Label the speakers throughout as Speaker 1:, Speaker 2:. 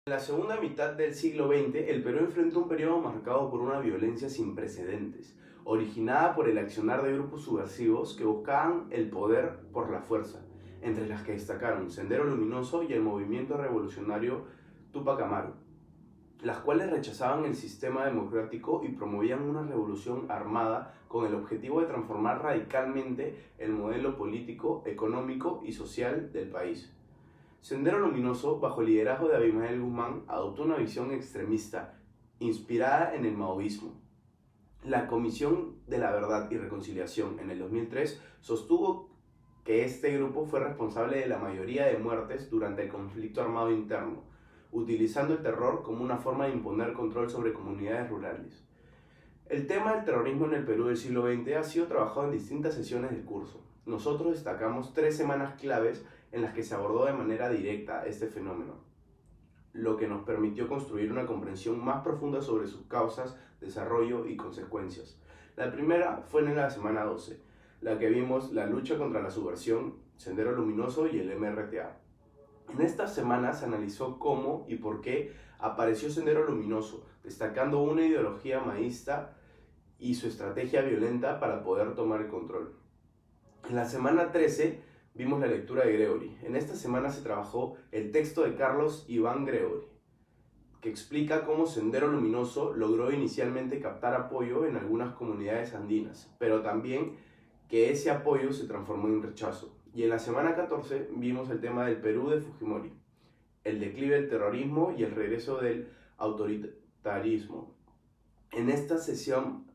Speaker 1: En la segunda mitad del siglo XX, el Perú enfrentó un periodo marcado por una violencia sin precedentes, originada por el accionar de grupos subversivos que buscaban el poder por la fuerza, entre las que destacaron Sendero Luminoso y el movimiento revolucionario Tupac Amaru, las cuales rechazaban el sistema democrático y promovían una revolución armada con el objetivo de transformar radicalmente el modelo político, económico y social del país. Sendero Luminoso, bajo el liderazgo de Abimael Guzmán, adoptó una visión extremista inspirada en el maoísmo. La Comisión de la Verdad y Reconciliación en el 2003 sostuvo que este grupo fue responsable de la mayoría de muertes durante el conflicto armado interno, utilizando el terror como una forma de imponer control sobre comunidades rurales. El tema del terrorismo en el Perú del siglo XX ha sido trabajado en distintas sesiones del curso. Nosotros destacamos 3 semanas claves en las que se abordó de manera directa este fenómeno, lo que nos permitió construir una comprensión más profunda sobre sus causas, desarrollo y consecuencias. La primera fue en la semana 12, la que vimos la lucha contra la subversión, Sendero Luminoso y el MRTA. En estas semanas se analizó cómo y por qué apareció Sendero Luminoso, destacando una ideología maísta y su estrategia violenta para poder tomar el control. En la semana 13 vimos la lectura de Gregory. En esta semana se trabajó el texto de Carlos Iván Gregory, que explica cómo Sendero Luminoso logró inicialmente captar apoyo en algunas comunidades andinas, pero también que ese apoyo se transformó en rechazo. Y en la semana 14 vimos el tema del Perú de Fujimori, el declive del terrorismo y el regreso del autoritarismo. En esta sesión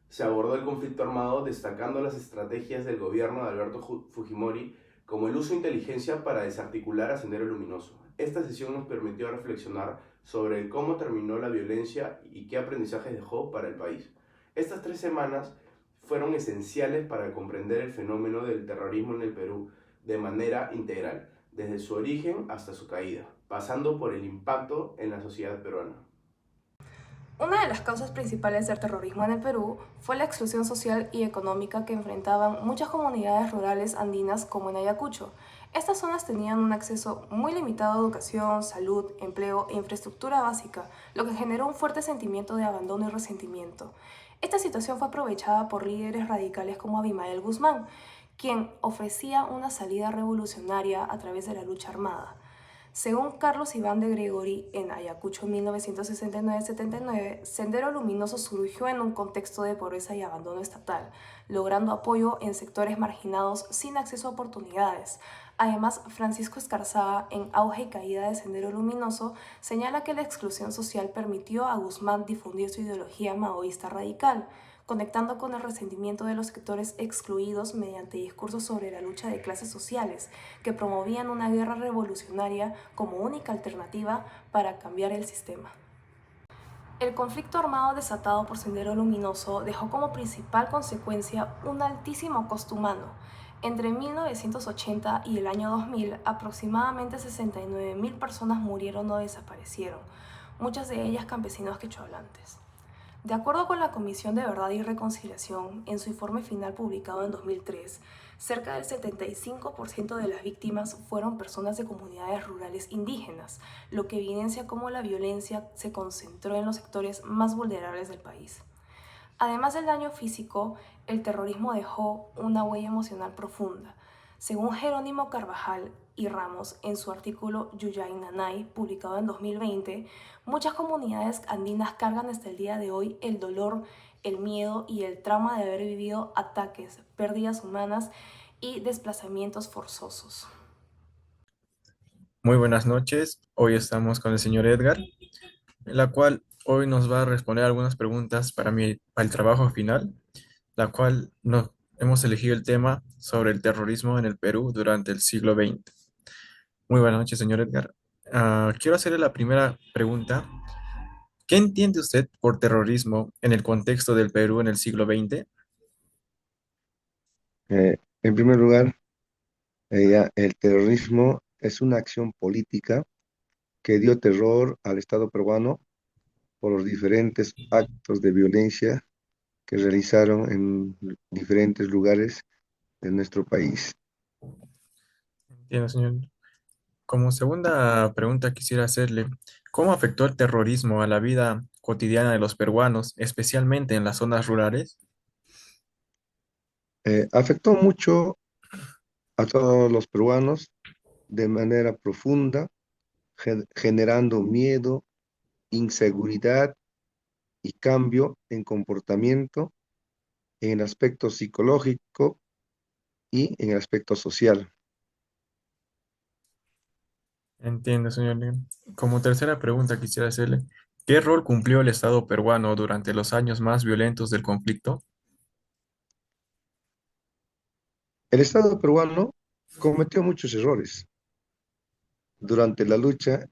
Speaker 1: se abordó el conflicto armado destacando las estrategias del gobierno de Alberto Fujimori como el uso de inteligencia para desarticular a Sendero Luminoso. Esta sesión nos permitió reflexionar sobre cómo terminó la violencia y qué aprendizajes dejó para el país. Estas 3 semanas fueron esenciales para comprender el fenómeno del terrorismo en el Perú de manera integral, desde su origen hasta su caída, pasando por el impacto en la sociedad peruana.
Speaker 2: Una de las causas principales del terrorismo en el Perú fue la exclusión social y económica que enfrentaban muchas comunidades rurales andinas como en Ayacucho. Estas zonas tenían un acceso muy limitado a educación, salud, empleo e infraestructura básica, lo que generó un fuerte sentimiento de abandono y resentimiento. Esta situación fue aprovechada por líderes radicales como Abimael Guzmán, quien ofrecía una salida revolucionaria a través de la lucha armada. Según Carlos Iván de Gregory, en Ayacucho 1969-79, Sendero Luminoso surgió en un contexto de pobreza y abandono estatal, logrando apoyo en sectores marginados sin acceso a oportunidades. Además, Francisco Escarzaga, en Auge y Caída de Sendero Luminoso, señala que la exclusión social permitió a Guzmán difundir su ideología maoísta radical, conectando con el resentimiento de los sectores excluidos mediante discursos sobre la lucha de clases sociales, que promovían una guerra revolucionaria como única alternativa para cambiar el sistema. El conflicto armado desatado por Sendero Luminoso dejó como principal consecuencia un altísimo costo humano. Entre 1980 y el año 2000, aproximadamente 69.000 personas murieron o desaparecieron, muchas de ellas campesinos quechohablantes. De acuerdo con la Comisión de Verdad y Reconciliación, en su informe final publicado en 2003, cerca del 75% de las víctimas fueron personas de comunidades rurales indígenas, lo que evidencia cómo la violencia se concentró en los sectores más vulnerables del país. Además del daño físico, el terrorismo dejó una huella emocional profunda. Según Jerónimo Carvajal y Ramos en su artículo Yuyay Nanay, publicado en 2020, muchas comunidades andinas cargan hasta el día de hoy el dolor, el miedo y el trauma de haber vivido ataques, pérdidas humanas y desplazamientos forzosos.
Speaker 3: Muy buenas noches. Hoy estamos con el señor Edgar, la cual hoy nos va a responder algunas preguntas para el trabajo final, la cual nos hemos elegido el tema sobre el terrorismo en el Perú durante el siglo XX. Muy buenas noches, señor Edgar. Quiero hacerle la primera pregunta. ¿Qué entiende usted por terrorismo en el contexto del Perú en el siglo XX?
Speaker 4: En primer lugar, el terrorismo es una acción política que dio terror al Estado peruano por los diferentes actos de violencia que realizaron en diferentes lugares de nuestro país.
Speaker 3: Entiendo, señor. Como segunda pregunta quisiera hacerle, ¿cómo afectó el terrorismo a la vida cotidiana de los peruanos, especialmente en las zonas rurales?
Speaker 4: Afectó mucho a todos los peruanos de manera profunda, generando miedo, inseguridad y cambio en comportamiento en el aspecto psicológico y en el aspecto social.
Speaker 3: Entiendo, señor Lim. Como tercera pregunta quisiera hacerle, ¿qué rol cumplió el Estado peruano durante los años más violentos del conflicto?
Speaker 4: El Estado peruano cometió muchos errores durante la lucha,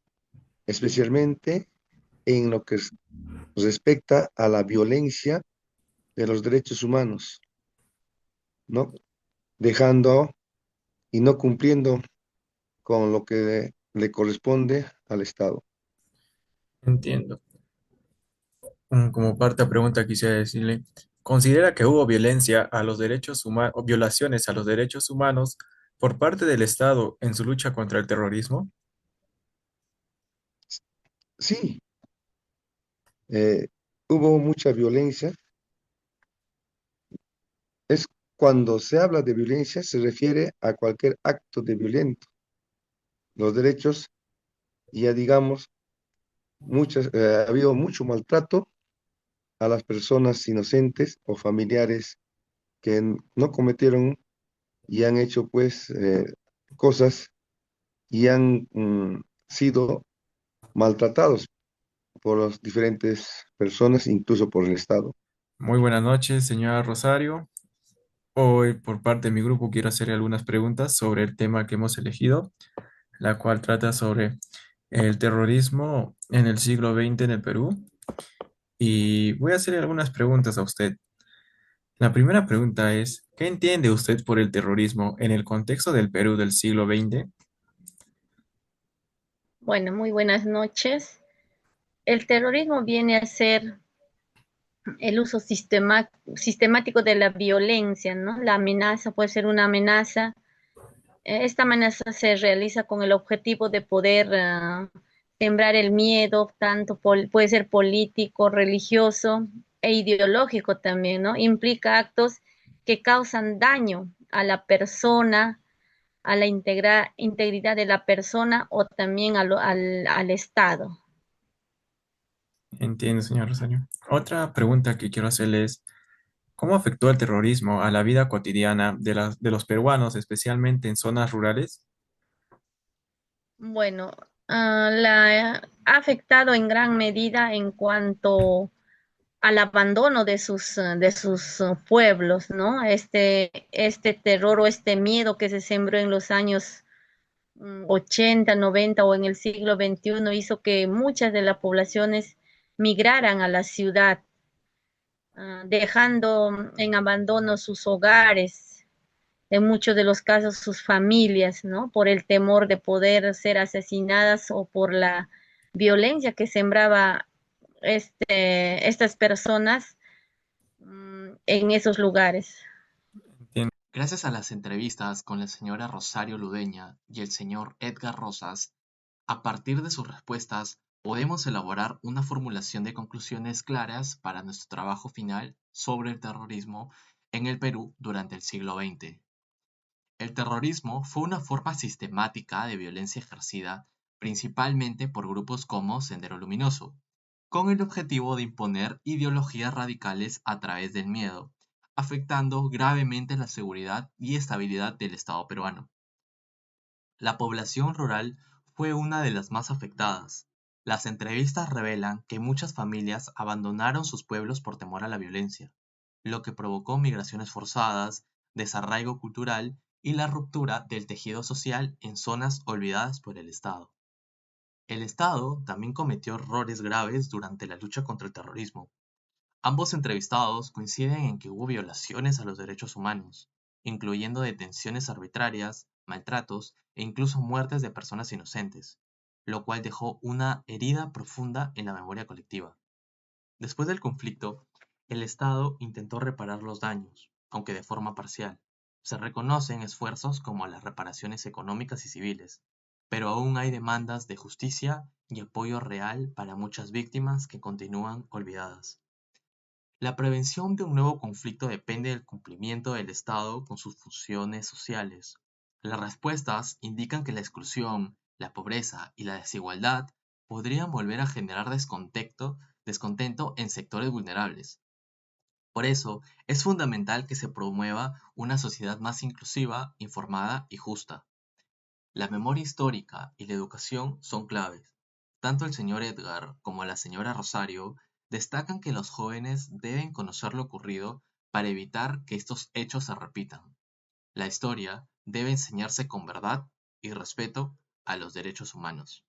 Speaker 4: especialmente en lo que respecta a la violencia de los derechos humanos, ¿no? Dejando y no cumpliendo con lo que le corresponde al Estado.
Speaker 3: Entiendo. Como parte de pregunta quisiera decirle, ¿considera que hubo violencia a los derechos humanos o violaciones a los derechos humanos por parte del Estado en su lucha contra el terrorismo?
Speaker 4: Sí, eh, hubo mucha violencia. Es cuando se habla de violencia, se refiere a cualquier acto de violento. Los derechos, ya digamos, ha habido mucho maltrato a las personas inocentes o familiares que no cometieron y han hecho pues cosas y han sido maltratados por las diferentes personas, incluso por el Estado.
Speaker 3: Muy buenas noches, señora Rosario. Hoy, por parte de mi grupo, quiero hacerle algunas preguntas sobre el tema que hemos elegido, la cual trata sobre el terrorismo en el siglo XX en el Perú. Y voy a hacerle algunas preguntas a usted. La primera pregunta es, ¿qué entiende usted por el terrorismo en el contexto del Perú del siglo XX?
Speaker 5: Bueno, muy buenas noches. El terrorismo viene a ser el uso sistemático de la violencia, ¿no? La amenaza puede ser una amenaza. Esta amenaza se realiza con el objetivo de poder sembrar el miedo, puede ser político, religioso e ideológico también, ¿no? Implica actos que causan daño a la persona, a la integridad de la persona o también al Estado.
Speaker 3: Entiendo, señor Rosario. Otra pregunta que quiero hacerle es, ¿cómo afectó el terrorismo a la vida cotidiana de los peruanos, especialmente en zonas rurales?
Speaker 5: Bueno, la ha afectado en gran medida en cuanto al abandono de sus pueblos, ¿no? Este terror o este miedo que se sembró en los años 80, 90 o en el siglo XXI hizo que muchas de las poblaciones migraran a la ciudad, dejando en abandono sus hogares, en muchos de los casos sus familias, ¿no? Por el temor de poder ser asesinadas o por la violencia que sembraba estas personas en esos lugares.
Speaker 3: Entiendo.
Speaker 6: Gracias a las entrevistas con la señora Rosario Ludeña y el señor Edgar Rosas, a partir de sus respuestas podemos elaborar una formulación de conclusiones claras para nuestro trabajo final sobre el terrorismo en el Perú durante el siglo XX. El terrorismo fue una forma sistemática de violencia ejercida principalmente por grupos como Sendero Luminoso, con el objetivo de imponer ideologías radicales a través del miedo, afectando gravemente la seguridad y estabilidad del Estado peruano. La población rural fue una de las más afectadas. Las entrevistas revelan que muchas familias abandonaron sus pueblos por temor a la violencia, lo que provocó migraciones forzadas, desarraigo cultural y la ruptura del tejido social en zonas olvidadas por el Estado. El Estado también cometió errores graves durante la lucha contra el terrorismo. Ambos entrevistados coinciden en que hubo violaciones a los derechos humanos, incluyendo detenciones arbitrarias, maltratos e incluso muertes de personas inocentes, lo cual dejó una herida profunda en la memoria colectiva. Después del conflicto, el Estado intentó reparar los daños, aunque de forma parcial. Se reconocen esfuerzos como las reparaciones económicas y civiles, pero aún hay demandas de justicia y apoyo real para muchas víctimas que continúan olvidadas. La prevención de un nuevo conflicto depende del cumplimiento del Estado con sus funciones sociales. Las respuestas indican que la exclusión, la pobreza y la desigualdad podrían volver a generar descontento en sectores vulnerables. Por eso, es fundamental que se promueva una sociedad más inclusiva, informada y justa. La memoria histórica y la educación son claves. Tanto el señor Edgar como la señora Rosario destacan que los jóvenes deben conocer lo ocurrido para evitar que estos hechos se repitan. La historia debe enseñarse con verdad y respeto a los derechos humanos.